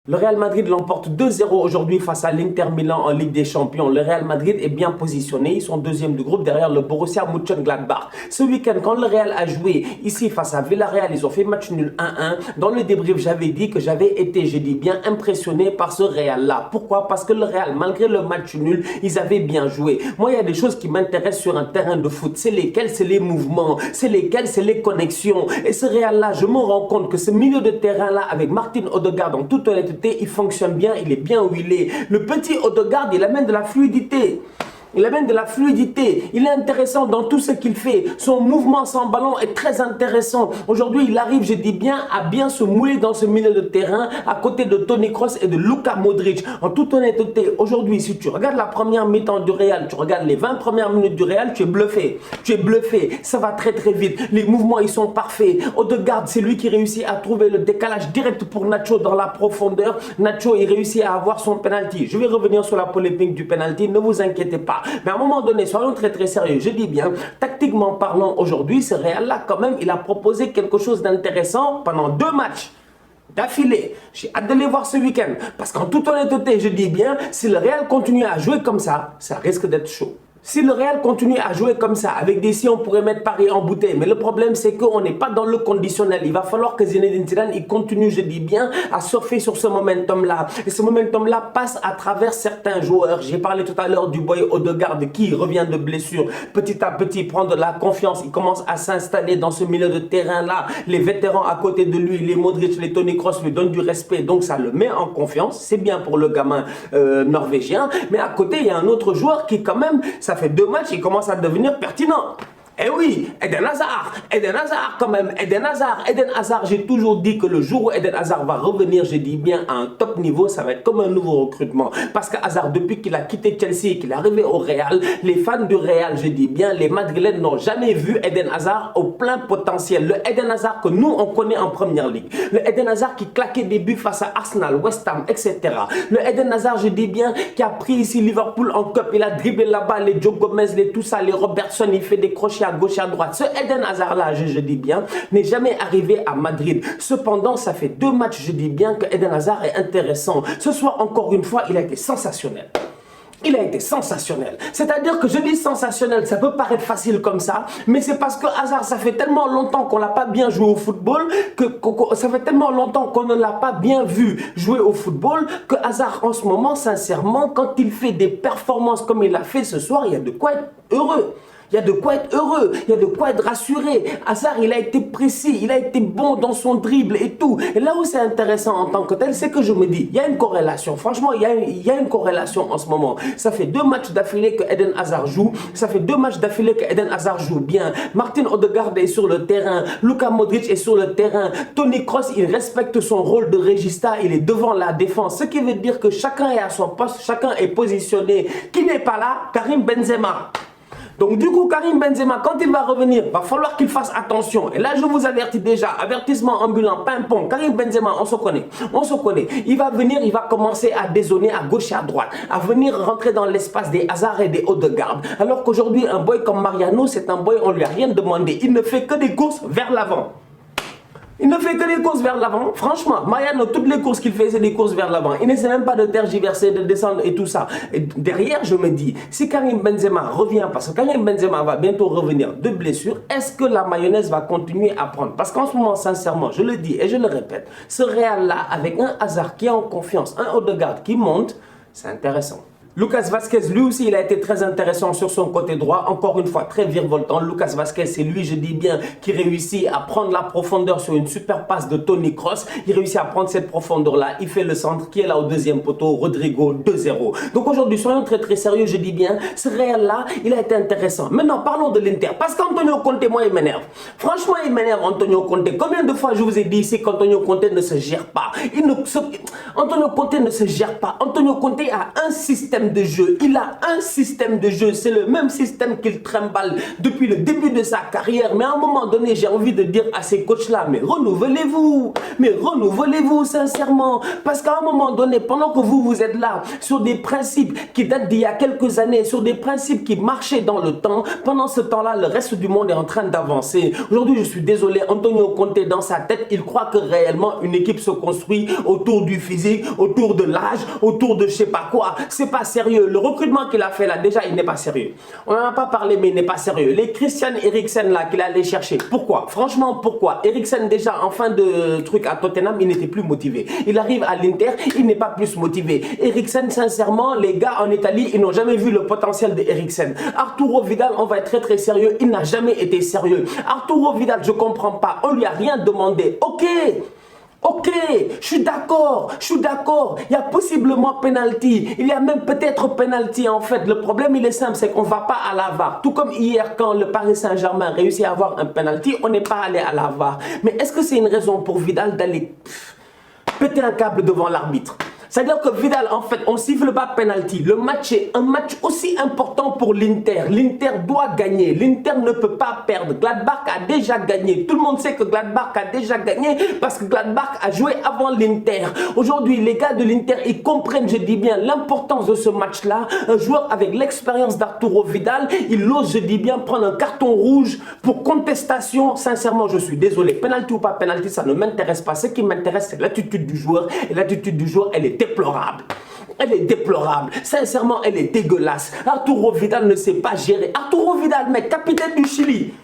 Le Real Madrid l'emporte 2-0 aujourd'hui face à l'Inter Milan en Ligue des Champions. Le Real Madrid est bien positionné. Ils sont deuxième du groupe derrière le Borussia Mönchengladbach. Ce week-end, quand le Real a joué ici face à Villarreal, ils ont fait match nul 1-1. Dans le débrief, j'avais dit que j'avais été, je dis bien, impressionné par ce Real-là. Pourquoi? Parce que le Real, malgré le match nul, ils avaient bien joué. Moi, il y a des choses qui m'intéressent sur un terrain de foot. C'est lesquelles? C'est les mouvements. C'est lesquelles? C'est les connexions. Et ce Real-là, je me rends compte que ce milieu de terrain-là, avec Martin Odegaard, en toute honnêteté, il fonctionne bien, il est bien où il est. Le petit Odegaard, il amène de la fluidité. Il amène de la fluidité. Il est intéressant dans tout ce qu'il fait. Son mouvement sans ballon est très intéressant. Aujourd'hui, il arrive, je dis bien, à bien se mouiller dans ce milieu de terrain à côté de Toni Kroos et de Luka Modric. En toute honnêteté, aujourd'hui, si tu regardes la première mi-temps du Real, tu regardes les 20 premières minutes du Real, tu es bluffé. Tu es bluffé. Ça va très très vite. Les mouvements, ils sont parfaits. Odegaard, c'est lui qui réussit à trouver le décalage direct pour Nacho dans la profondeur. Nacho, il réussit à avoir son penalty. Je vais revenir sur la polémique du penalty. Ne vous inquiétez pas. Mais à un moment donné, soyons très très sérieux. Je dis bien, tactiquement parlant, aujourd'hui, ce Real-là, quand même, il a proposé quelque chose d'intéressant pendant 2 matchs d'affilée. J'ai hâte de les voir ce week-end. Parce qu'en toute honnêteté, je dis bien, si le Real continue à jouer comme ça risque d'être chaud. Si le Real continue à jouer comme ça, avec des si on pourrait mettre Paris en bouteille. Mais le problème, c'est qu'on n'est pas dans le conditionnel. Il va falloir que Zinedine Zidane, il continue, je dis bien, à surfer sur ce momentum-là. Et ce momentum-là passe à travers certains joueurs. J'ai parlé tout à l'heure du boy Odegaard qui revient de blessure. Petit à petit, prend de la confiance. Il commence à s'installer dans ce milieu de terrain-là. Les vétérans à côté de lui, les Modric, les Toni Kroos lui donnent du respect. Donc ça le met en confiance. C'est bien pour le gamin norvégien. Mais à côté, il y a un autre joueur qui quand même, ça fait 2 matchs, il commence à devenir pertinent. Eh oui, Eden Hazard quand même, Eden Hazard, j'ai toujours dit que le jour où Eden Hazard va revenir, je dis bien à un top niveau, ça va être comme un nouveau recrutement. Parce que Hazard, depuis qu'il a quitté Chelsea et qu'il est arrivé au Real, les fans du Real, je dis bien, les Madrilènes n'ont jamais vu Eden Hazard au plein potentiel. Le Eden Hazard que nous, on connaît en première ligue. Le Eden Hazard qui claquait des buts face à Arsenal, West Ham, etc. Le Eden Hazard, je dis bien, qui a pris ici Liverpool en cup, il a dribblé là-bas les Joe Gomez, les tout ça, les Robertson, il fait des crochets à gauche et à droite. Ce Eden Hazard-là, je dis bien, n'est jamais arrivé à Madrid. Cependant, ça fait 2 matchs, je dis bien, que Eden Hazard est intéressant. Ce soir, encore une fois, il a été sensationnel. Il a été sensationnel. C'est-à-dire que je dis sensationnel, ça peut paraître facile comme ça, mais c'est parce que Hazard, ça fait tellement longtemps qu'on l'a pas bien joué au football, ça fait tellement longtemps qu'on ne l'a pas bien vu jouer au football, que Hazard, en ce moment, sincèrement, quand il fait des performances comme il a fait ce soir, il y a de quoi être heureux. Il y a de quoi être heureux, il y a de quoi être rassuré. Hazard, il a été précis, il a été bon dans son dribble et tout. Et là où c'est intéressant en tant que tel, c'est que je me dis, il y a une corrélation. Franchement, il y a une corrélation en ce moment. Ça fait 2 matchs d'affilée que Eden Hazard joue. Ça fait 2 matchs d'affilée que Eden Hazard joue bien. Martin Odegaard est sur le terrain. Luka Modric est sur le terrain. Toni Kroos, il respecte son rôle de régista. Il est devant la défense. Ce qui veut dire que chacun est à son poste, chacun est positionné. Qui n'est pas là? Karim Benzema. Donc du coup, Karim Benzema, quand il va revenir, va falloir qu'il fasse attention. Et là, je vous avertis déjà, avertissement ambulant, pimpon. Karim Benzema, on se connaît. Il va venir, il va commencer à dézonner à gauche et à droite, à venir rentrer dans l'espace des Hazard et des Odegaard. Alors qu'aujourd'hui, un boy comme Mariano, c'est un boy, on lui a rien demandé. Il ne fait que des courses vers l'avant. Il ne fait que des courses vers l'avant. Franchement, Mariano, toutes les courses qu'il fait, c'est des courses vers l'avant. Il n'essaie même pas de tergiverser, de descendre et tout ça. Et derrière, je me dis, si Karim Benzema revient, parce que Karim Benzema va bientôt revenir de blessure, est-ce que la mayonnaise va continuer à prendre? Parce qu'en ce moment, sincèrement, je le dis et je le répète, ce Real-là, avec un Hazard qui est en confiance, un Odegaard qui monte, c'est intéressant. Lucas Vazquez, lui aussi, il a été très intéressant sur son côté droit. Encore une fois, très virevoltant. Lucas Vazquez, c'est lui, je dis bien, qui réussit à prendre la profondeur sur une super passe de Toni Kroos. Il réussit à prendre cette profondeur-là. Il fait le centre qui est là au deuxième poteau. Rodrigo, 2-0. Donc aujourd'hui, soyons très très sérieux, je dis bien. Ce Real-là, il a été intéressant. Maintenant, parlons de l'Inter. Parce qu'Antonio Conte, moi, il m'énerve. Franchement, il m'énerve, Antonio Conte. Combien de fois je vous ai dit ici qu'Antonio Conte ne se gère pas? Antonio Conte ne se gère pas. Antonio Conte a un système système de jeu. Il a un système de jeu. C'est le même système qu'il trimballe depuis le début de sa carrière. Mais à un moment donné, j'ai envie de dire à ces coachs-là, mais renouvelez-vous. Mais renouvelez-vous sincèrement. Parce qu'à un moment donné, pendant que vous êtes là, sur des principes qui datent d'il y a quelques années, sur des principes qui marchaient dans le temps, pendant ce temps-là, le reste du monde est en train d'avancer. Aujourd'hui, je suis désolé, Antonio Conte, dans sa tête, il croit que réellement une équipe se construit autour du physique, autour de l'âge, autour de je sais pas quoi. C'est pas sérieux. Le recrutement qu'il a fait là, déjà, il n'est pas sérieux. On n'en a pas parlé, mais il n'est pas sérieux. Les Christian Eriksen là, qu'il allait chercher. Pourquoi? Franchement, pourquoi? Eriksen, déjà, en fin de truc à Tottenham, il n'était plus motivé. Il arrive à l'Inter, il n'est pas plus motivé. Eriksen, sincèrement, les gars en Italie, ils n'ont jamais vu le potentiel de Eriksen. Arturo Vidal, on va être très sérieux, il n'a jamais été sérieux. Arturo Vidal, je comprends pas, on lui a rien demandé. Ok, je suis d'accord. Il y a possiblement penalty. Il y a même peut-être penalty en fait. Le problème, il est simple, c'est qu'on ne va pas à la VAR. Tout comme hier, quand le Paris Saint-Germain réussit à avoir un penalty, on n'est pas allé à la VAR. Mais est-ce que c'est une raison pour Vidal d'aller péter un câble devant l'arbitre? C'est-à-dire que Vidal, en fait, on siffle pas penalty. Le match est un match aussi important pour l'Inter. L'Inter doit gagner. L'Inter ne peut pas perdre. Gladbach a déjà gagné. Tout le monde sait que Gladbach a déjà gagné parce que Gladbach a joué avant l'Inter. Aujourd'hui, les gars de l'Inter, ils comprennent, je dis bien, l'importance de ce match-là. Un joueur avec l'expérience d'Arturo Vidal, il ose, je dis bien, prendre un carton rouge pour contestation. Sincèrement, je suis désolé. Penalty ou pas penalty, ça ne m'intéresse pas. Ce qui m'intéresse, c'est l'attitude du joueur. Et l'attitude du joueur, elle est déplorable. Elle est déplorable. Sincèrement, elle est dégueulasse. Arturo Vidal ne sait pas gérer. Arturo Vidal, mec, capitaine du Chili.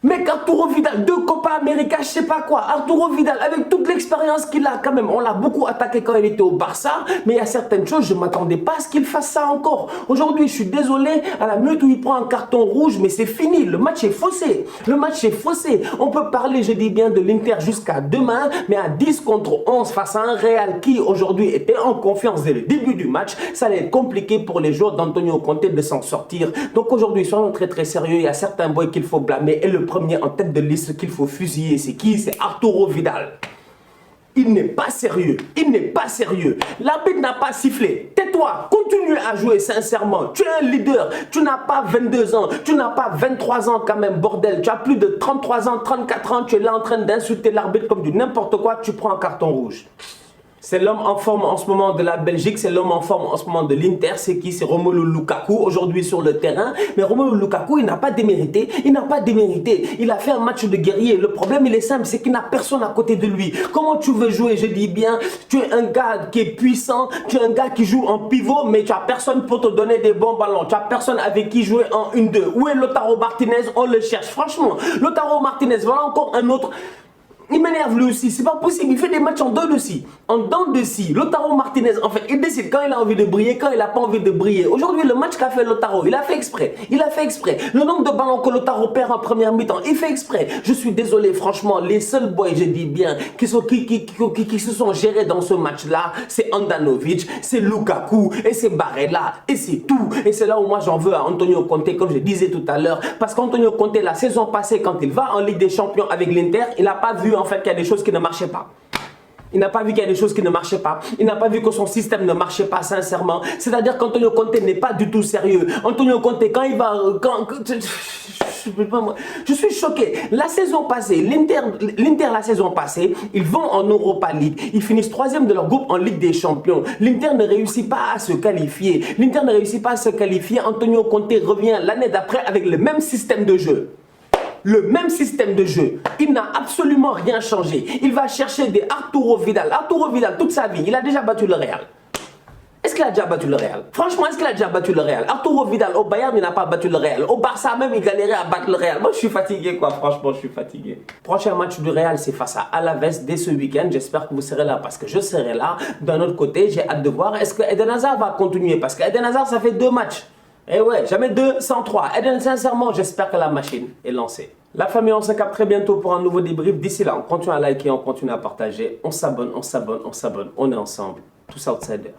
Mec, Arturo Vidal, 2 Copa América, je sais pas quoi. Arturo Vidal, avec toute l'expérience qu'il a quand même, on l'a beaucoup attaqué quand il était au Barça, mais il y a certaines choses, je ne m'attendais pas à ce qu'il fasse ça encore. Aujourd'hui, je suis désolé, à la minute où il prend un carton rouge, mais c'est fini, le match est faussé. Le match est faussé. On peut parler, je dis bien, de l'Inter jusqu'à demain, mais à 10 contre 11 face à un Real qui aujourd'hui était en confiance dès le début du match, ça allait être compliqué pour les joueurs d'Antonio Conte de s'en sortir. Donc aujourd'hui, soyons très sérieux, il y a certains boys qu'il faut blâmer et le premier en tête de liste qu'il faut fusiller, c'est qui? C'est Arturo Vidal. Il n'est pas sérieux. Il n'est pas sérieux. L'arbitre n'a pas sifflé. Tais-toi. Continue à jouer sincèrement. Tu es un leader. Tu n'as pas 22 ans. Tu n'as pas 23 ans quand même, bordel. Tu as plus de 33 ans, 34 ans. Tu es là en train d'insulter l'arbitre comme du n'importe quoi. Tu prends un carton rouge. C'est l'homme en forme en ce moment de la Belgique, c'est l'homme en forme en ce moment de l'Inter. C'est qui? C'est Romelu Lukaku aujourd'hui sur le terrain. Mais Romelu Lukaku, il n'a pas démérité. Il n'a pas démérité. Il a fait un match de guerrier. Le problème, il est simple, c'est qu'il n'a personne à côté de lui. Comment tu veux jouer? Je dis bien, tu es un gars qui est puissant, tu es un gars qui joue en pivot, mais tu n'as personne pour te donner des bons ballons. Tu n'as personne avec qui jouer en 1-2. Où est Lautaro Martinez? On le cherche. Franchement, Lautaro Martinez, voilà encore un autre. Il m'énerve lui aussi, c'est pas possible, il fait des matchs en dents de scie. En dents de scie, Lautaro Martinez, en fait, il décide quand il a envie de briller, quand il n'a pas envie de briller. Aujourd'hui, le match qu'a fait Lautaro, il a fait exprès. Il a fait exprès. Le nombre de ballons que Lautaro perd en première mi-temps, il fait exprès. Je suis désolé, franchement, les seuls boys, je dis bien, qui se sont gérés dans ce match-là, c'est Handanovic, c'est Lukaku, et c'est Barella, et c'est tout. Et c'est là où moi j'en veux à Antonio Conte, comme je disais tout à l'heure. Parce qu'Antonio Conte, la saison passée, quand il va en Ligue des Champions avec l'Inter, il n'a pas vu en fait qu'il y a des choses qui ne marchaient pas. Il n'a pas vu qu'il y a des choses qui ne marchaient pas. Il n'a pas vu que son système ne marchait pas sincèrement. C'est-à-dire qu'Antonio Conte n'est pas du tout sérieux. Antonio Conte, quand il va... je suis choqué. La saison passée, l'Inter la saison passée, ils vont en Europa League. Ils finissent 3e de leur groupe en Ligue des Champions. L'Inter ne réussit pas à se qualifier. L'Inter ne réussit pas à se qualifier. Antonio Conte revient l'année d'après avec le même système de jeu. Le même système de jeu. Il n'a absolument rien changé. Il va chercher des Arturo Vidal. Arturo Vidal, toute sa vie, il a déjà battu le Real. Est-ce qu'il a déjà battu le Real? Franchement, est-ce qu'il a déjà battu le Real? Arturo Vidal, au Bayern, il n'a pas battu le Real. Au Barça même, il galérait à battre le Real. Moi, je suis fatigué, quoi. Franchement, je suis fatigué. Prochain match du Real, c'est face à Alaves dès ce week-end. J'espère que vous serez là parce que je serai là. D'un autre côté, j'ai hâte de voir est-ce que Eden Hazard va continuer parce qu'Eden Hazard, ça fait 2 matchs. Eh ouais, jamais 2 sans 3. Eden, sincèrement, j'espère que la machine est lancée. La famille, on se capte très bientôt pour un nouveau débrief. D'ici là, on continue à liker, on continue à partager. On s'abonne, on s'abonne, on s'abonne. On est ensemble. Tous outsiders.